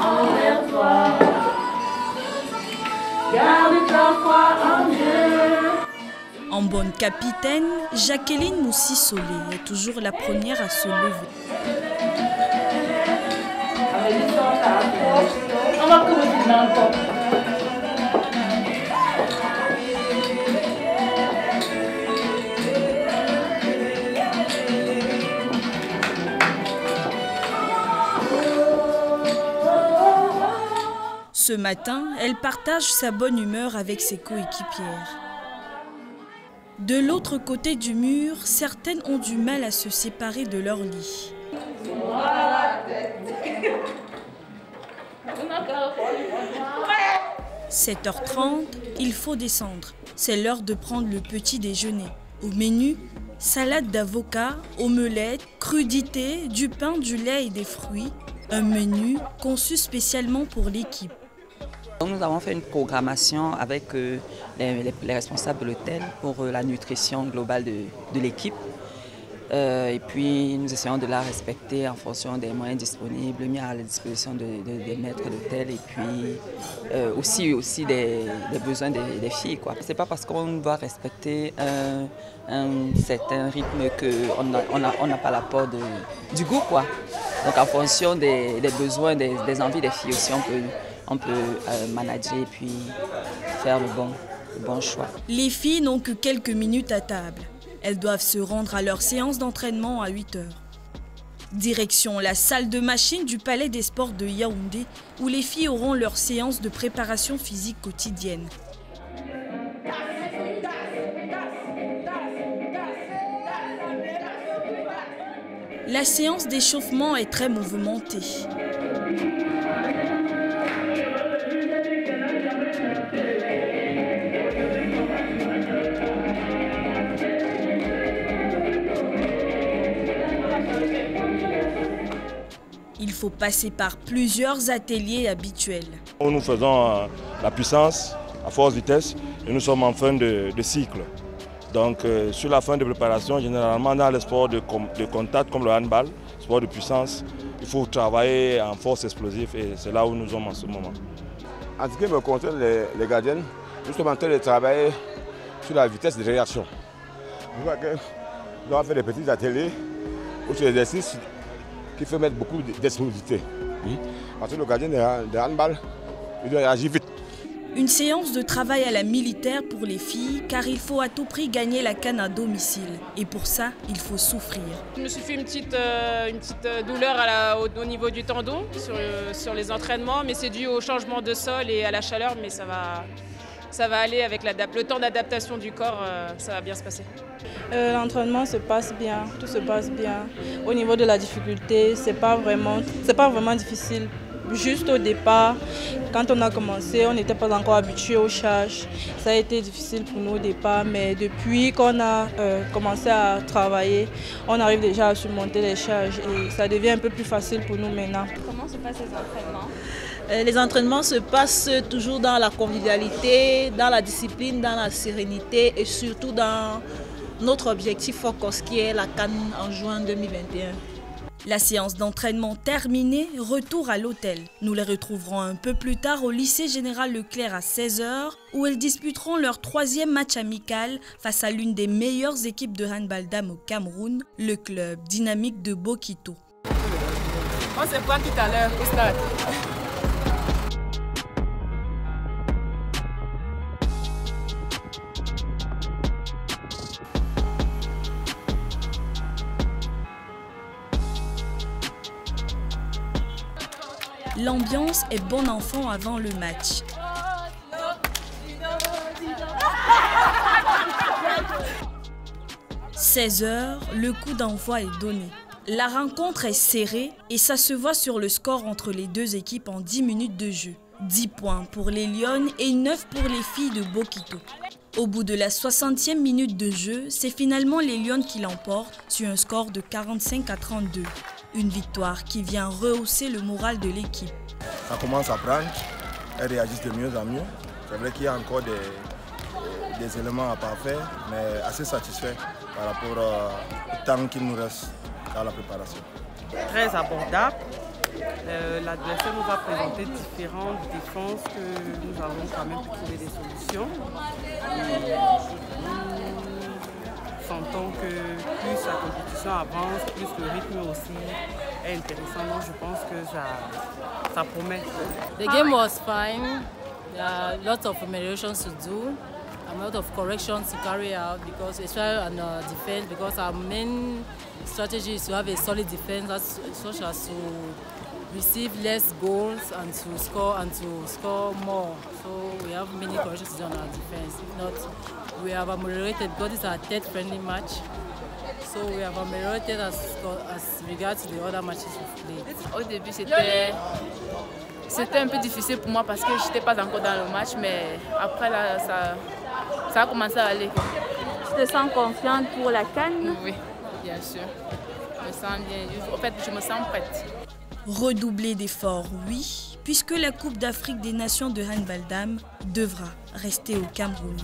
envers toi. Garde ta foi en Dieu. En bonne capitaine, Jacqueline Moussi-Solé est toujours la première à se lever. On va commencer dans le corps. Ce matin, elle partage sa bonne humeur avec ses coéquipières. De l'autre côté du mur, certaines ont du mal à se séparer de leur lit. 7h30, il faut descendre. C'est l'heure de prendre le petit déjeuner. Au menu, salade d'avocat, omelette, crudité, du pain, du lait et des fruits. Un menu conçu spécialement pour l'équipe. Nous avons fait une programmation avec les responsables de l'hôtel pour la nutrition globale de l'équipe. Et puis nous essayons de la respecter en fonction des moyens disponibles mis à la disposition des maîtres d'hôtel et puis aussi des besoins des filles. Ce n'est pas parce qu'on doit respecter un certain rythme qu'on n'a pas l'apport du goût, quoi. Donc en fonction des besoins, des envies des filles aussi, on peut manager et puis faire le bon choix. Les filles n'ont que quelques minutes à table. Elles doivent se rendre à leur séance d'entraînement à 8h. Direction la salle de machine du Palais des Sports de Yaoundé, où les filles auront leur séance de préparation physique quotidienne. La séance d'échauffement est très mouvementée. Il faut passer par plusieurs ateliers habituels. Nous faisons la puissance à force vitesse et nous sommes en fin de cycle. Donc sur la fin de préparation, généralement dans les sports de contact comme le handball, sport de puissance, il faut travailler en force explosive et c'est là où nous sommes en ce moment. En ce qui me concerne les gardiennes, nous sommes en train de travailler sur la vitesse de réaction. Je vois que nous avons fait des petits ateliers où c'est l'exercice qui fait mettre beaucoup d'explosivité. Parce que le gardien de handball, il doit réagir vite. Une séance de travail à la militaire pour les filles, car il faut à tout prix gagner la CAN à domicile. Et pour ça, il faut souffrir. Je me suis fait une petite douleur au niveau du tendon sur les entraînements, mais c'est dû au changement de sol et à la chaleur, mais ça va aller avec le temps d'adaptation du corps, ça va bien se passer. L'entraînement se passe bien, tout se passe bien. Au niveau de la difficulté, c'est pas vraiment difficile. Juste au départ, quand on a commencé, on n'était pas encore habitué aux charges. Ça a été difficile pour nous au départ, mais depuis qu'on a commencé à travailler, on arrive déjà à surmonter les charges et ça devient un peu plus facile pour nous maintenant. Comment se passent les entraînements ? Les entraînements se passent toujours dans la convivialité, dans la discipline, dans la sérénité et surtout dans notre objectif focus qui est la CAN en juin 2021. La séance d'entraînement terminée, retour à l'hôtel. Nous les retrouverons un peu plus tard au lycée Général Leclerc à 16h où elles disputeront leur 3e match amical face à l'une des meilleures équipes de handball dames au Cameroun, le club dynamique de Bokito. On se voit tout à l'heure au stade. L'ambiance est bon enfant avant le match. « 16h, le coup d'envoi est donné. La rencontre est serrée et ça se voit sur le score entre les deux équipes en 10 minutes de jeu. 10 points pour les Lionnes et 9 pour les filles de Bokito. Au bout de la 60e minute de jeu, c'est finalement les Lionnes qui l'emportent sur un score de 45 à 32. Une victoire qui vient rehausser le moral de l'équipe. Ça commence à prendre, elles réagissent de mieux en mieux. C'est vrai qu'il y a encore des éléments à parfaire, mais assez satisfait par rapport au temps qu'il nous reste dans la préparation. Très abordable, L'adversaire nous a présenté différentes défenses que nous avons quand même pu trouver des solutions. Nous sentons que plus la compétition avance, plus le rythme aussi est intéressant. Donc je pense que ça promet. The game was fine. There are lots of ameliorations to do. A lot of corrections to carry out because especially on defense, because our main strategy is to have a solid defense such as to receive less goals and to score more. So we have many corrections to do on our defense. If not, we have ameliorated because it's our third friendly match. So we have ameliorated as regards to the other matches we've played. Au début, c'était un peu difficile pour moi parce que je n'étais pas encore dans le match, mais après là, ça a commencé à aller. Tu te sens confiante pour la CAN? Oui, bien sûr. Je me sens bien. En fait, je me sens prête. Redoubler d'efforts, oui, puisque la Coupe d'Afrique des Nations de handball dames devra rester au Cameroun.